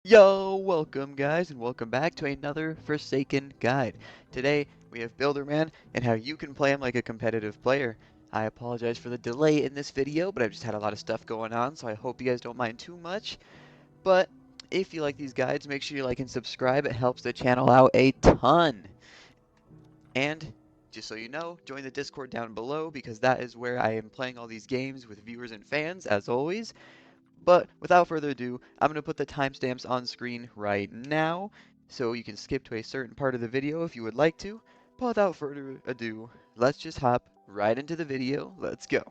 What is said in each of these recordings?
Yo, welcome guys, and welcome back to another Forsaken guide. Today, we have Builderman and how you can play him like a competitive player. I apologize for the delay in this video, but I've just had a lot of stuff going on, so I hope you guys don't mind too much. But if you like these guides, make sure you like and subscribe. It helps the channel out a ton. And just so you know, join the Discord down below because that is where I am playing all these games with viewers and fans, as always. But without further ado, I'm going to put the timestamps on screen right now, so you can skip to a certain part of the video if you would like to. But without further ado, let's just hop right into the video. Let's go.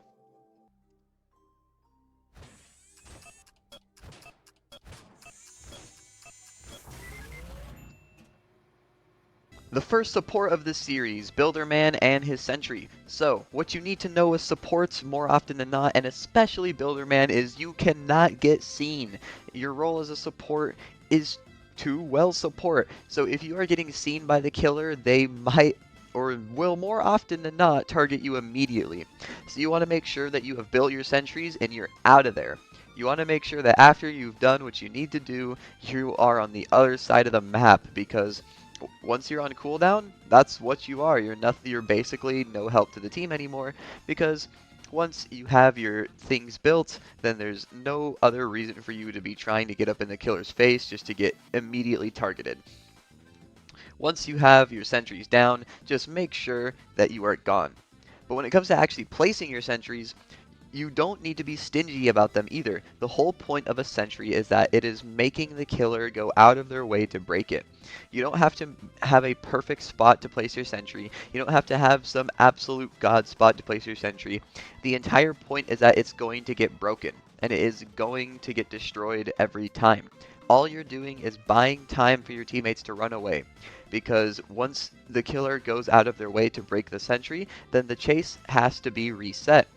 The first support of this series, Builderman and his Sentry. So, what you need to know with supports more often than not, and especially Builderman, is you cannot get seen. Your role as a support is to well support. So if you are getting seen by the killer, they might or will more often than not target you immediately. So you want to make sure that you have built your sentries and you're out of there. You want to make sure that after you've done what you need to do, you are on the other side of the map, because once you're on cooldown, that's what you are. You're nothing. You're basically no help to the team anymore, because once you have your things built, then there's no other reason for you to be trying to get up in the killer's face just to get immediately targeted. Once you have your sentries down, just make sure that you are gone. But when it comes to actually placing your sentries, you don't need to be stingy about them either. The whole point of a sentry is that it is making the killer go out of their way to break it. You don't have to have a perfect spot to place your sentry. You don't have to have some absolute god spot to place your sentry. The entire point is that it's going to get broken, and it is going to get destroyed every time. All you're doing is buying time for your teammates to run away, because once the killer goes out of their way to break the sentry, then the chase has to be reset.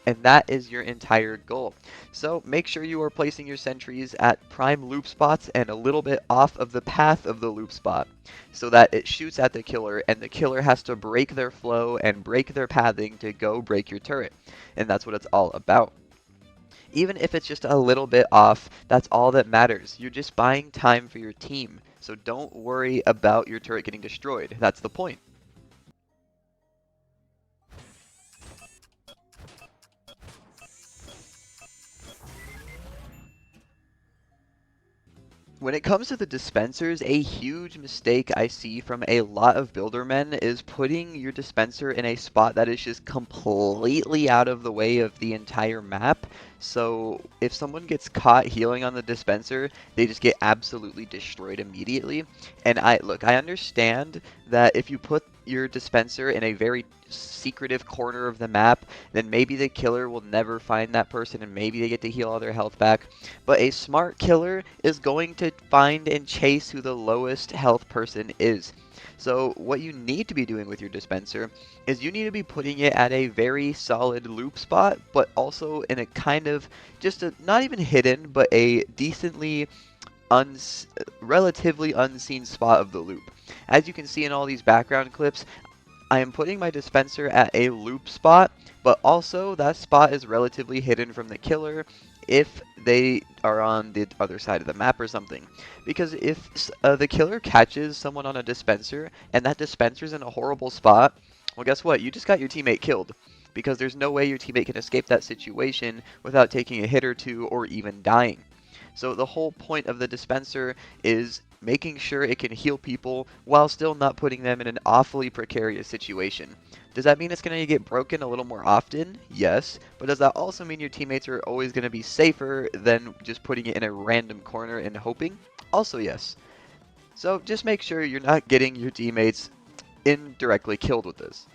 And that is your entire goal. So make sure you are placing your sentries at prime loop spots and a little bit off of the path of the loop spot, so that it shoots at the killer and the killer has to break their flow and break their pathing to go break your turret. And that's what it's all about. Even if it's just a little bit off, that's all that matters. You're just buying time for your team. So don't worry about your turret getting destroyed. That's the point. When it comes to the dispensers, a huge mistake I see from a lot of buildermen is putting your dispenser in a spot that is just completely out of the way of the entire map. So if someone gets caught healing on the dispenser, they just get absolutely destroyed immediately. And I understand that if you put your dispenser in a very secretive corner of the map, then maybe the killer will never find that person and maybe they get to heal all their health back. But a smart killer is going to find and chase who the lowest health person is. So what you need to be doing with your dispenser is you need to be putting it at a very solid loop spot, but also in a kind of just a not even hidden, but a decently relatively unseen spot of the loop. As you can see in all these background clips, I am putting my dispenser at a loop spot, but also that spot is relatively hidden from the killer if they are on the other side of the map or something. Because if the killer catches someone on a dispenser and that dispenser's in a horrible spot, well, guess what? You just got your teammate killed. Because there's no way your teammate can escape that situation without taking a hit or two or even dying. So the whole point of the dispenser is making sure it can heal people while still not putting them in an awfully precarious situation. Does that mean it's going to get broken a little more often? Yes. But does that also mean your teammates are always going to be safer than just putting it in a random corner and hoping? Also yes. So just make sure you're not getting your teammates indirectly killed with this.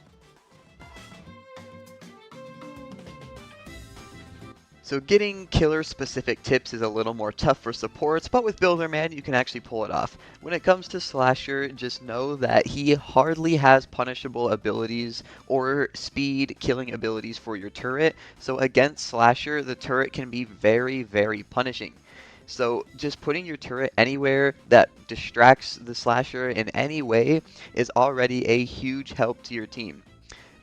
So getting killer-specific tips is a little more tough for supports, but with Builderman you can actually pull it off. When it comes to Slasher, just know that he hardly has punishable abilities or speed killing abilities for your turret, so against Slasher the turret can be very, very punishing. So just putting your turret anywhere that distracts the Slasher in any way is already a huge help to your team.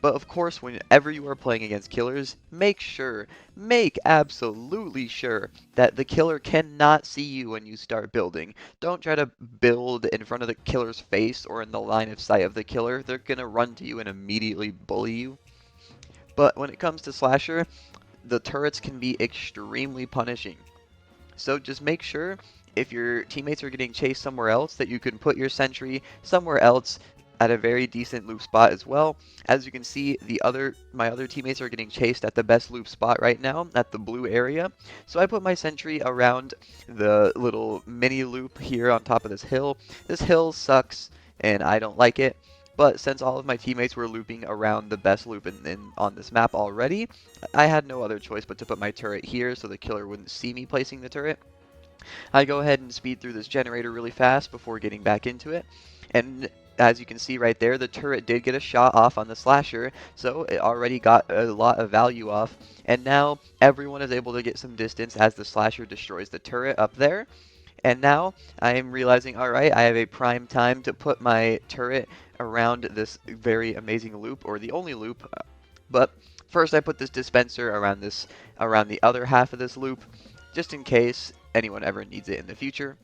But of course, whenever you are playing against killers, make absolutely sure that the killer cannot see you when you start building. Don't try to build in front of the killer's face or in the line of sight of the killer. They're gonna run to you and immediately bully you. But when it comes to Slasher, the turrets can be extremely punishing. So just make sure if your teammates are getting chased somewhere else that you can put your sentry somewhere else at a very decent loop spot as well. As you can see, my other teammates are getting chased at the best loop spot right now at the blue area. So I put my sentry around the little mini loop here on top of this hill. This hill sucks and I don't like it. But since all of my teammates were looping around the best loop on this map already, I had no other choice but to put my turret here so the killer wouldn't see me placing the turret. I go ahead and speed through this generator really fast before getting back into it. And as you can see right there, the turret did get a shot off on the Slasher, so it already got a lot of value off. And now everyone is able to get some distance as the Slasher destroys the turret up there. And now I am realizing, alright, I have a prime time to put my turret around this very amazing loop, or the only loop. But first I put this dispenser around the other half of this loop, just in case anyone ever needs it in the future.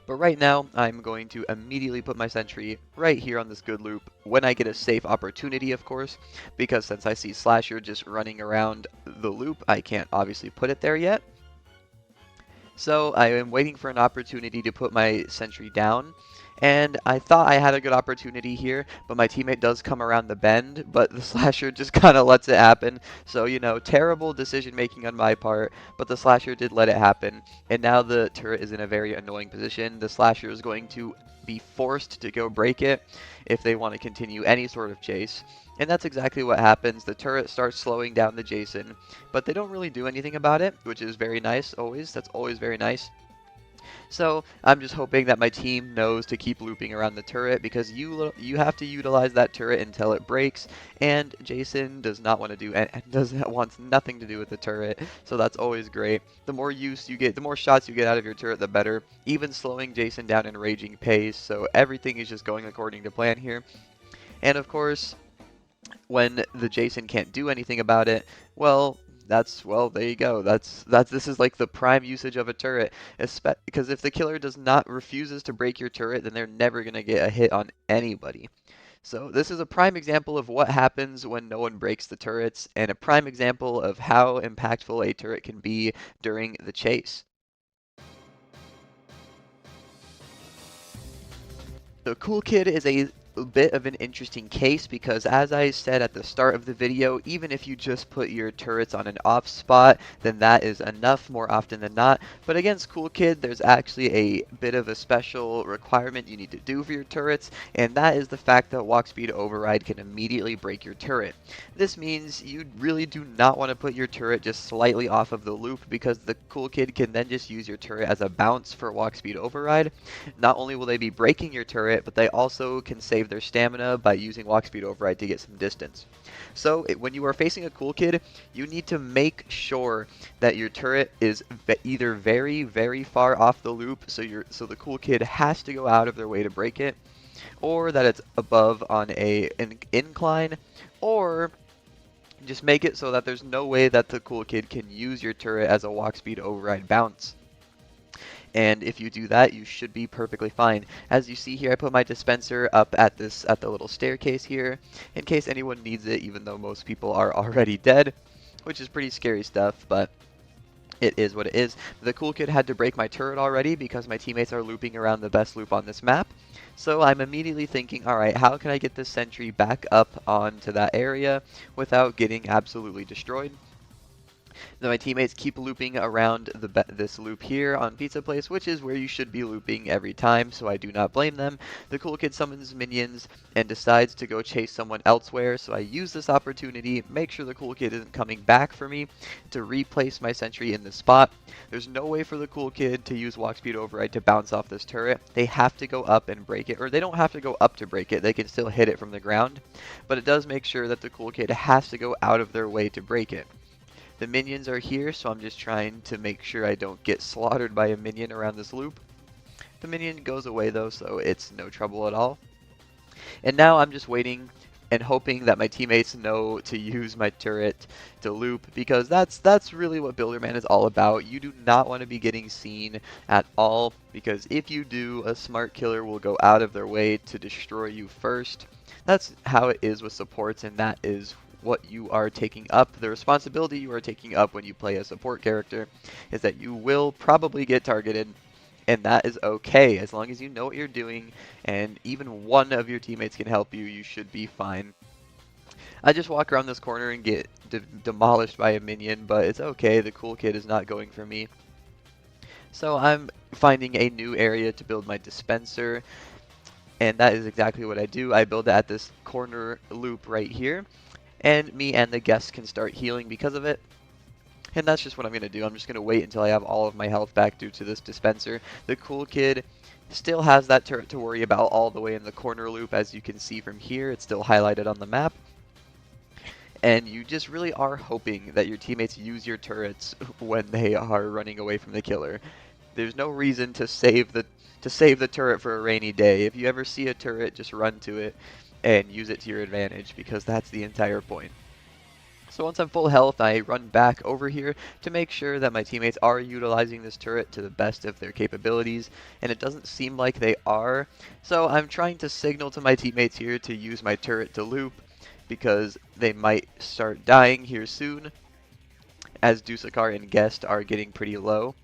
But right now, I'm going to immediately put my sentry right here on this good loop when I get a safe opportunity, of course, because since I see Slasher just running around the loop, I can't obviously put it there yet. So I am waiting for an opportunity to put my sentry down, and I thought I had a good opportunity here, but my teammate does come around the bend, but the Slasher just kind of lets it happen. So, you know, terrible decision making on my part, but the Slasher did let it happen, and now the turret is in a very annoying position. The Slasher is going to be forced to go break it if they want to continue any sort of chase. And that's exactly what happens. The turret starts slowing down the Jason, but they don't really do anything about it, which is very nice always. That's always very nice. So I'm just hoping that my team knows to keep looping around the turret because you have to utilize that turret until it breaks, and Jason does not want to do and wants nothing to do with the turret. So that's always great. The more use you get, the more shots you get out of your turret, the better. Even slowing Jason down in raging pays. So everything is just going according to plan here. And of course, when the Jason can't do anything about it, well, there you go. This is like the prime usage of a turret, because if the killer refuses to break your turret, then they're never gonna get a hit on anybody. So this is a prime example of what happens when no one breaks the turrets, and a prime example of how impactful a turret can be during the chase. So Coolkid is a bit of an interesting case because, as I said at the start of the video, even if you just put your turrets on an off spot, then that is enough more often than not. But against Coolkid, there's actually a bit of a special requirement you need to do for your turrets, and that is the fact that walk speed override can immediately break your turret. This means you really do not want to put your turret just slightly off of the loop, because the Coolkid can then just use your turret as a bounce for walk speed override. Not only will they be breaking your turret, but they also can save their stamina by using walk speed override to get some distance. So when you are facing a Coolkid, you need to make sure that your turret is either very, very far off the loop, so the Coolkid has to go out of their way to break it, or that it's above on an incline, or just make it so that there's no way that the Coolkid can use your turret as a walk speed override bounce. And if you do that, you should be perfectly fine. As you see here, I put my dispenser up at the little staircase here, in case anyone needs it, even though most people are already dead, which is pretty scary stuff, but it is what it is. The Coolkid had to break my turret already because my teammates are looping around the best loop on this map. So I'm immediately thinking, alright, how can I get this sentry back up onto that area without getting absolutely destroyed? Then my teammates keep looping around this loop here on Pizza Place, which is where you should be looping every time, so I do not blame them. The Coolkid summons minions and decides to go chase someone elsewhere, so I use this opportunity, make sure the Coolkid isn't coming back for me, to replace my sentry in this spot. There's no way for the Coolkid to use walk speed override to bounce off this turret. They have to go up and break it, or they don't have to go up to break it, they can still hit it from the ground, but it does make sure that the Coolkid has to go out of their way to break it. The minions are here, so I'm just trying to make sure I don't get slaughtered by a minion around this loop. The minion goes away though, so it's no trouble at all. And now I'm just waiting and hoping that my teammates know to use my turret to loop, because that's really what Builderman is all about. You do not want to be getting seen at all, because if you do, a smart killer will go out of their way to destroy you first. That's how it is with supports, and that is what you are taking up. The responsibility you are taking up when you play a support character is that you will probably get targeted, and that is okay. As long as you know what you're doing and even one of your teammates can help you, you should be fine. I just walk around this corner and get demolished by a minion, but it's okay. The Coolkid is not going for me. So I'm finding a new area to build my dispenser, and that is exactly what I do. I build it at this corner loop right here, and me and the guests can start healing because of it. And that's just what I'm going to do. I'm just going to wait until I have all of my health back due to this dispenser. The Coolkid still has that turret to worry about all the way in the corner loop, as you can see from here. It's still highlighted on the map. And you just really are hoping that your teammates use your turrets when they are running away from the killer. There's no reason to save the turret for a rainy day. If you ever see a turret, just run to it and use it to your advantage, because that's the entire point. So once I'm full health, I run back over here to make sure that my teammates are utilizing this turret to the best of their capabilities, and it doesn't seem like they are. So I'm trying to signal to my teammates here to use my turret to loop, because they might start dying here soon, as Dusakar and Guest are getting pretty low.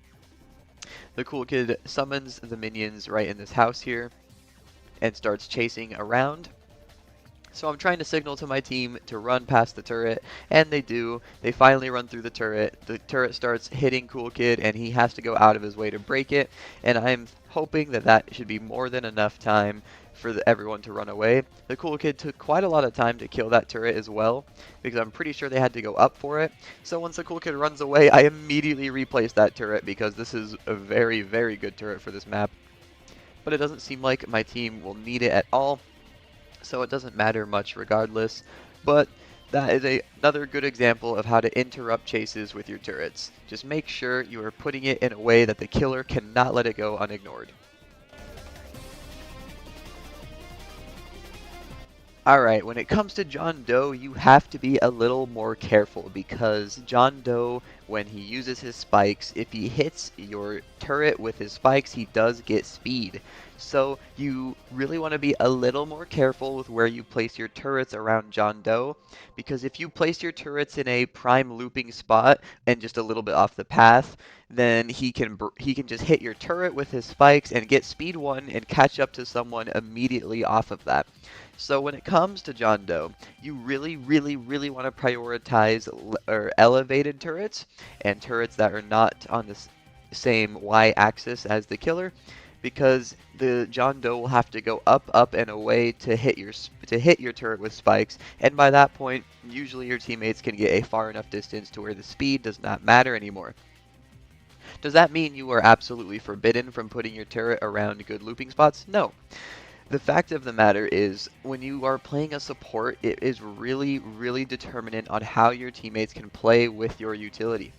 The Coolkid summons the minions right in this house here and starts chasing around. So I'm trying to signal to my team to run past the turret, and they do. They finally run through the turret. The turret starts hitting Coolkid, and he has to go out of his way to break it, and I'm hoping that that should be more than enough time for everyone to run away. The Coolkid took quite a lot of time to kill that turret as well, because I'm pretty sure they had to go up for it. So once the Coolkid runs away, I immediately replace that turret, because this is a very, very good turret for this map. But it doesn't seem like my team will need it at all, so it doesn't matter much regardless. But that is another good example of how to interrupt chases with your turrets. Just make sure you are putting it in a way that the killer cannot let it go unignored. Alright, when it comes to John Doe, you have to be a little more careful, because John Doe, when he uses his spikes, if he hits your turret with his spikes, he does get speed. So you really want to be a little more careful with where you place your turrets around John Doe, because if you place your turrets in a prime looping spot and just a little bit off the path, then he can just hit your turret with his spikes and get speed 1 and catch up to someone immediately off of that. So when it comes to John Doe, you really, really, really want to prioritize elevated turrets, and turrets that are not on the same y-axis as the killer, because the John Doe will have to go up, up, and away to hit your turret with spikes, and by that point, usually your teammates can get a far enough distance to where the speed does not matter anymore. Does that mean you are absolutely forbidden from putting your turret around good looping spots? No. The fact of the matter is, when you are playing a support, it is really, really determinant on how your teammates can play with your utility.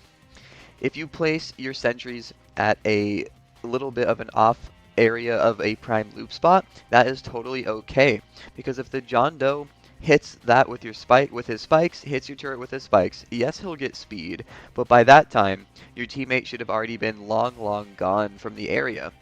If you place your sentries at a little bit of an off area of a prime loop spot, that is totally okay. Because if the John Doe hits that with his spikes, hits your turret with his spikes, yes, he'll get speed, but by that time, your teammate should have already been long, long gone from the area.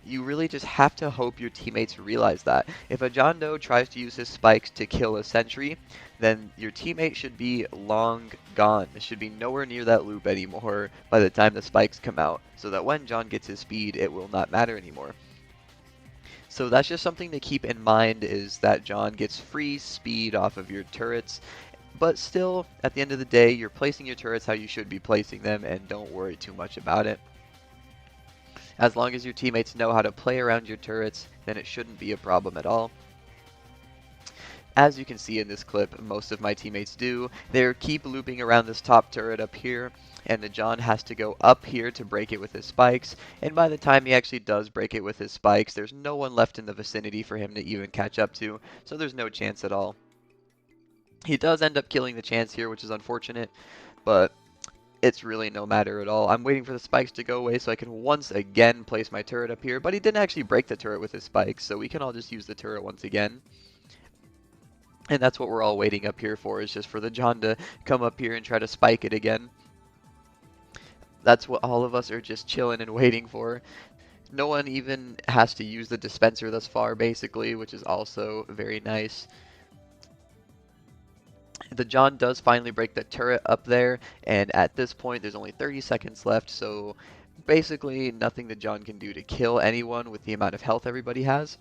You really just have to hope your teammates realize that. If a John Doe tries to use his spikes to kill a sentry, then your teammate should be long gone. It should be nowhere near that loop anymore by the time the spikes come out, so that when John gets his speed, it will not matter anymore. So that's just something to keep in mind, is that John gets free speed off of your turrets, but still, at the end of the day, you're placing your turrets how you should be placing them, and don't worry too much about it. As long as your teammates know how to play around your turrets, then it shouldn't be a problem at all. As you can see in this clip, most of my teammates do. They keep looping around this top turret up here, and the John has to go up here to break it with his spikes, and by the time he actually does break it with his spikes, there's no one left in the vicinity for him to even catch up to, so there's no chance at all. He does end up killing the chance here, which is unfortunate, but it's really no matter at all. I'm waiting for the spikes to go away so I can once again place my turret up here, but he didn't actually break the turret with his spikes, so we can all just use the turret once again. And that's what we're all waiting up here for, is just for the John to come up here and try to spike it again. That's what all of us are just chilling and waiting for. No one even has to use the dispenser thus far, basically, which is also very nice. The John does finally break the turret up there, and at this point there's only 30 seconds left, so basically nothing the John can do to kill anyone with the amount of health everybody has.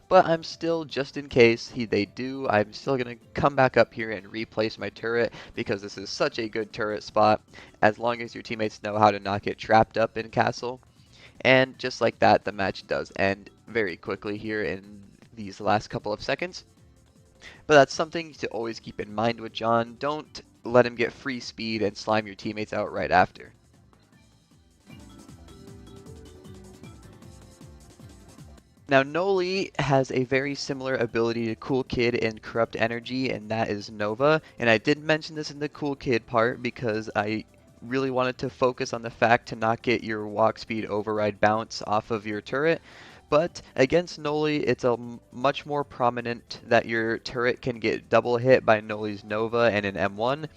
But I'm still, just in case they do, I'm still going to come back up here and replace my turret, because this is such a good turret spot, as long as your teammates know how to not get trapped up in castle. And just like that, the match does end very quickly here in these last couple of seconds. But that's something to always keep in mind with John. Don't let him get free speed and slime your teammates out right after. Now, Noli has a very similar ability to Coolkid in Corrupt Energy, and that is Nova. And I did mention this in the Coolkid part because I really wanted to focus on the fact to not get your walk speed override bounce off of your turret. But against Noli, it's much more prominent that your turret can get double hit by Noli's Nova and an M1.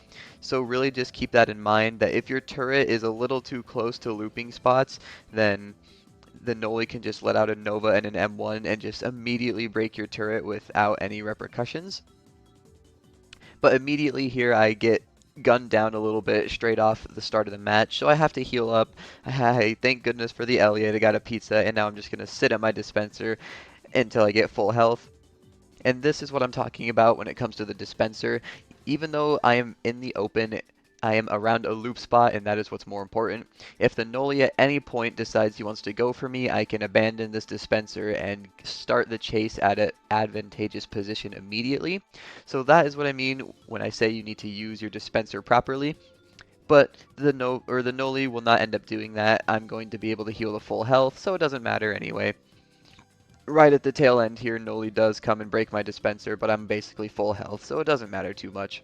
So really just keep that in mind, that if your turret is a little too close to looping spots, then the Noli can just let out a Nova and an M1 and just immediately break your turret without any repercussions. But immediately here I get gunned down a little bit straight off the start of the match, so I have to heal up. I thank goodness for the Elliot, I got a pizza, and now I'm just going to sit at my dispenser until I get full health. And this is what I'm talking about when it comes to the dispenser. Even though I am in the open, I am around a loop spot, and that is what's more important. If the Noli at any point decides he wants to go for me, I can abandon this dispenser and start the chase at an advantageous position immediately. So that is what I mean when I say you need to use your dispenser properly. But the Noli will not end up doing that. I'm going to be able to heal the full health, so it doesn't matter anyway. Right at the tail end here, Noli does come and break my dispenser, but I'm basically full health, so it doesn't matter too much.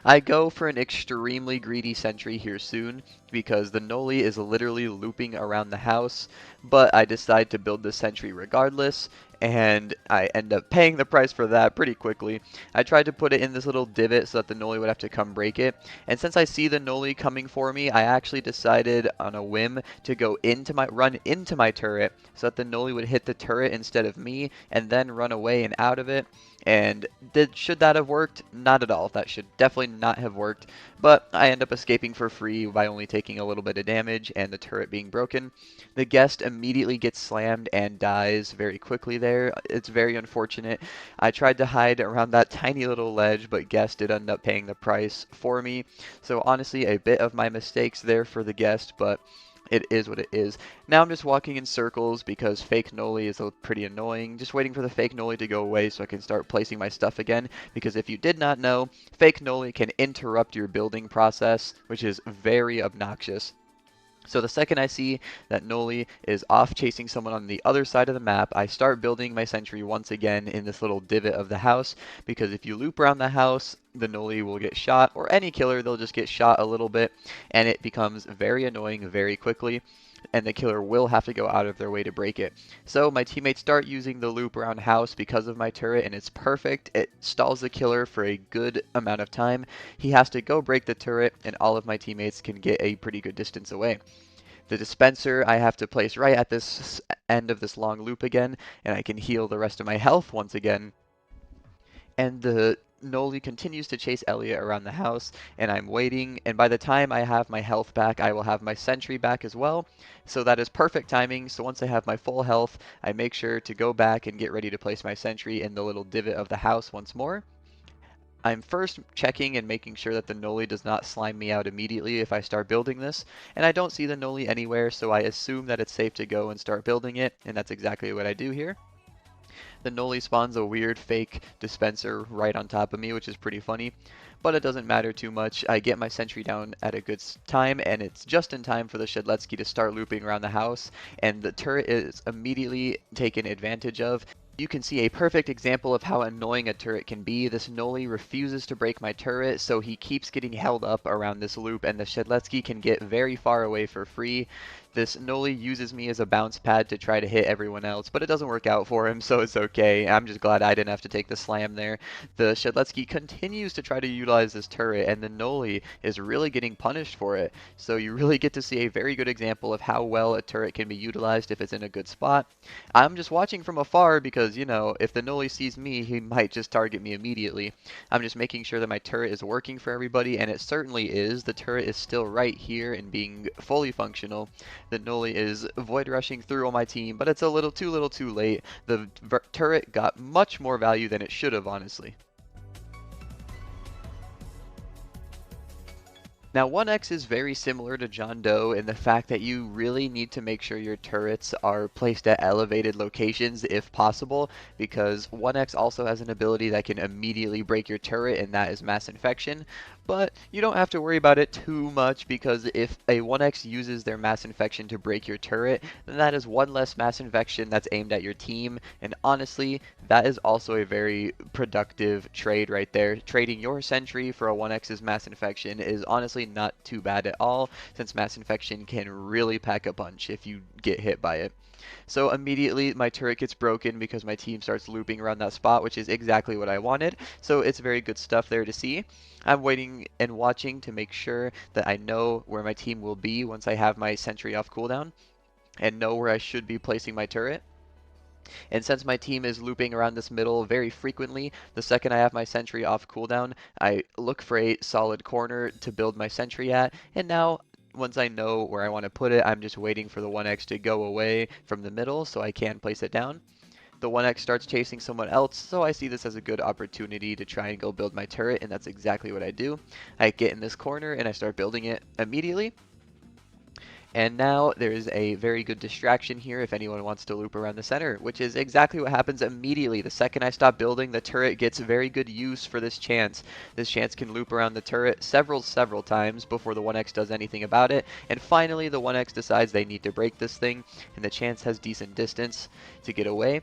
I go for an extremely greedy sentry here soon, because the Noli is literally looping around the house, but I decide to build the sentry regardless, and I end up paying the price for that pretty quickly. I tried to put it in this little divot so that the Noli would have to come break it, and since I see the Noli coming for me, I actually decided on a whim to run into my turret so that the Noli would hit the turret instead of me, and then run away and out of it. And should that have worked? Not at all. That should definitely not have worked. But I end up escaping for free by only taking a little bit of damage and the turret being broken. The guest immediately gets slammed and dies very quickly there. It's very unfortunate. I tried to hide around that tiny little ledge, but guest did end up paying the price for me. So honestly, a bit of my mistakes there for the guest, but it is what it is. Now I'm just walking in circles because fake Noli is pretty annoying. Just waiting for the fake Noli to go away so I can start placing my stuff again. Because if you did not know, fake Noli can interrupt your building process, which is very obnoxious. So the second I see that Noli is off chasing someone on the other side of the map, I start building my sentry once again in this little divot of the house, because if you loop around the house, the Noli will get shot, or any killer, they'll just get shot a little bit, and it becomes very annoying very quickly, and the killer will have to go out of their way to break it. So my teammates start using the loop around house because of my turret, and it's perfect. It stalls the killer for a good amount of time. He has to go break the turret, and all of my teammates can get a pretty good distance away. The dispenser I have to place right at this end of this long loop again, and I can heal the rest of my health once again. And the Noli continues to chase Elliot around the house, and I'm waiting, and by the time I have my health back, I will have my sentry back as well. So that is perfect timing. So once I have my full health, I make sure to go back and get ready to place my sentry in the little divot of the house once more. I'm first checking and making sure that the Noli does not slime me out immediately if I start building this, and I don't see the Noli anywhere, so I assume that it's safe to go and start building it, and that's exactly what I do here. The Noli spawns a weird fake dispenser right on top of me, which is pretty funny, but it doesn't matter too much. I get my sentry down at a good time, and it's just in time for the Shedletsky to start looping around the house, and the turret is immediately taken advantage of. You can see a perfect example of how annoying a turret can be. This Noli refuses to break my turret, so he keeps getting held up around this loop, and the Shedletsky can get very far away for free. This Noli uses me as a bounce pad to try to hit everyone else, but it doesn't work out for him, so it's okay. I'm just glad I didn't have to take the slam there. The Shedletsky continues to try to utilize this turret, and the Noli is really getting punished for it. So you really get to see a very good example of how well a turret can be utilized if it's in a good spot. I'm just watching from afar because, you know, if the Noli sees me, he might just target me immediately. I'm just making sure that my turret is working for everybody, and it certainly is. The turret is still right here and being fully functional. The Noli is void rushing through on my team, but it's a little too late. The turret got much more value than it should have, honestly. Now 1x is very similar to John Doe in the fact that you really need to make sure your turrets are placed at elevated locations if possible, because 1x also has an ability that can immediately break your turret, and that is mass infection. But you don't have to worry about it too much, because if a 1x uses their mass infection to break your turret, then that is one less mass infection that's aimed at your team, and honestly, that is also a very productive trade right there. Trading your sentry for a 1x's mass infection is honestly not too bad at all, since mass infection can really pack a punch if you get hit by it. So immediately my turret gets broken because my team starts looping around that spot, which is exactly what I wanted. So it's very good stuff there to see. I'm waiting and watching to make sure that I know where my team will be once I have my sentry off cooldown and know where I should be placing my turret. And since my team is looping around this middle very frequently, the second I have my sentry off cooldown, I look for a solid corner to build my sentry at, and now once I know where I want to put it, I'm just waiting for the 1x to go away from the middle so I can place it down. The 1x starts chasing someone else, so I see this as a good opportunity to try and go build my turret, and that's exactly what I do. I get in this corner and I start building it immediately. And now there is a very good distraction here if anyone wants to loop around the center, which is exactly what happens immediately. The second I stop building, the turret gets very good use for this chance. This chance can loop around the turret several times before the 1x does anything about it. And finally, the 1x decides they need to break this thing, and the chance has decent distance to get away.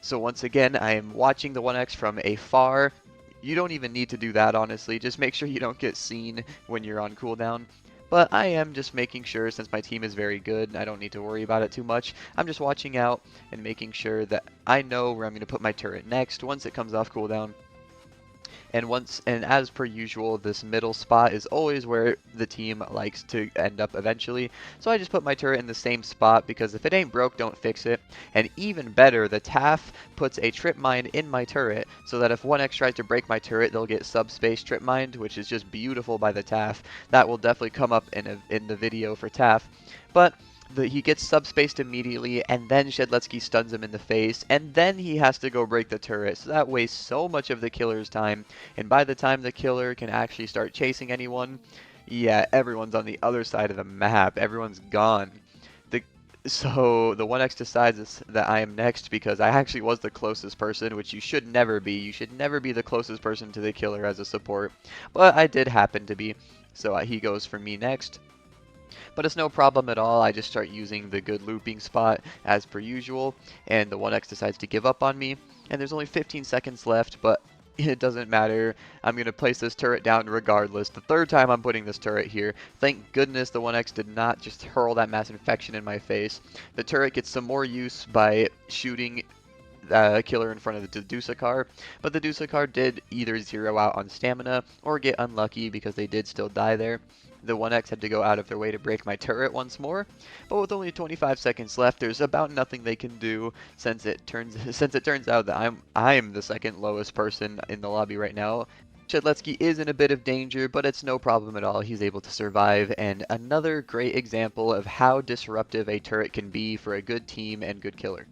So once again, I am watching the 1x from afar. You don't even need to do that, honestly. Just make sure you don't get seen when you're on cooldown. But I am just making sure, since my team is very good, I don't need to worry about it too much. I'm just watching out and making sure that I know where I'm going to put my turret next once it comes off cooldown. And as per usual, this middle spot is always where the team likes to end up eventually. So I just put my turret in the same spot, because if it ain't broke, don't fix it. And even better, the TAF puts a trip mine in my turret, so that if 1x tries to break my turret, they'll get subspace trip mined, which is just beautiful by the TAF. That will definitely come up in the video for TAF. But he gets subspaced immediately, and then Shedletsky stuns him in the face, and then he has to go break the turret. So that wastes so much of the killer's time, and by the time the killer can actually start chasing anyone, yeah, everyone's on the other side of the map. Everyone's gone. So the 1x decides that I am next because I actually was the closest person, which you should never be. You should never be the closest person to the killer as a support, but I did happen to be. So he goes for me next. But it's no problem at all. I just start using the good looping spot as per usual, and the 1x decides to give up on me. And there's only 15 seconds left, but it doesn't matter. I'm going to place this turret down regardless. The third time I'm putting this turret here. Thank goodness the 1x did not just hurl that mass infection in my face. The turret gets some more use by shooting a killer in front of the Dusakar, but the Dusakar did either zero out on stamina or get unlucky because they did still die there. The 1x had to go out of their way to break my turret once more, but with only 25 seconds left, there's about nothing they can do since it turns out that I'm the second lowest person in the lobby right now. Shedletsky is in a bit of danger, but it's no problem at all. He's able to survive, and another great example of how disruptive a turret can be for a good team and good killer.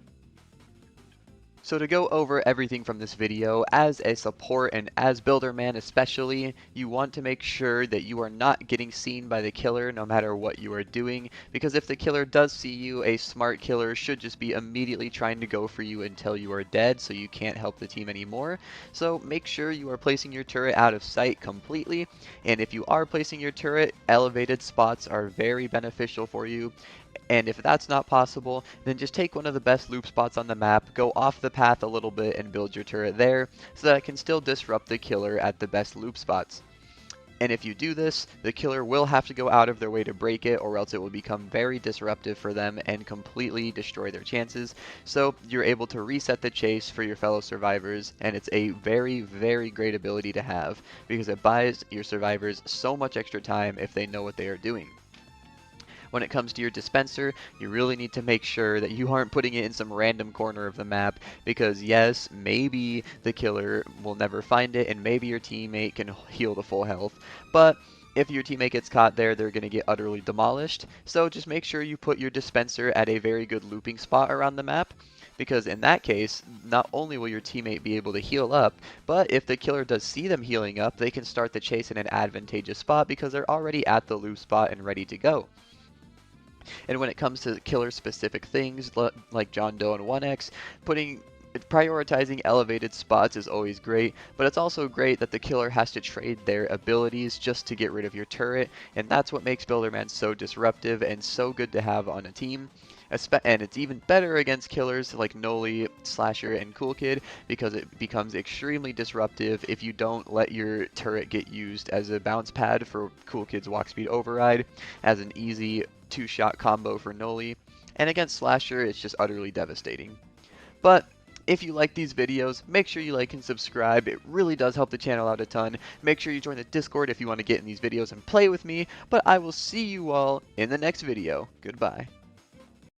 So to go over everything from this video, as a support and as Builderman especially, you want to make sure that you are not getting seen by the killer no matter what you are doing, because if the killer does see you, a smart killer should just be immediately trying to go for you until you are dead, so you can't help the team anymore. So make sure you are placing your turret out of sight completely, and if you are placing your turret, elevated spots are very beneficial for you. And if that's not possible, then just take one of the best loop spots on the map, go off the path a little bit and build your turret there, so that it can still disrupt the killer at the best loop spots. And if you do this, the killer will have to go out of their way to break it, or else it will become very disruptive for them and completely destroy their chances. So you're able to reset the chase for your fellow survivors, and it's a very, very great ability to have because it buys your survivors so much extra time if they know what they are doing. When it comes to your dispenser, you really need to make sure that you aren't putting it in some random corner of the map because yes, maybe the killer will never find it and maybe your teammate can heal to full health, but if your teammate gets caught there, they're going to get utterly demolished. So just make sure you put your dispenser at a very good looping spot around the map, because in that case, not only will your teammate be able to heal up, but if the killer does see them healing up, they can start the chase in an advantageous spot because they're already at the loop spot and ready to go. And when it comes to killer-specific things like John Doe and 1X, prioritizing elevated spots is always great, but it's also great that the killer has to trade their abilities just to get rid of your turret, and that's what makes Builderman so disruptive and so good to have on a team. And it's even better against killers like Noli, Slasher, and Coolkid because it becomes extremely disruptive if you don't let your turret get used as a bounce pad for Coolkid's walk speed override, as an easy two-shot combo for Noli, and against Slasher it's just utterly devastating. But if you like these videos, make sure you like and subscribe. It really does help the channel out a ton. Make sure you join the Discord if you want to get in these videos and play with me, but I will see you all in the next video. Goodbye.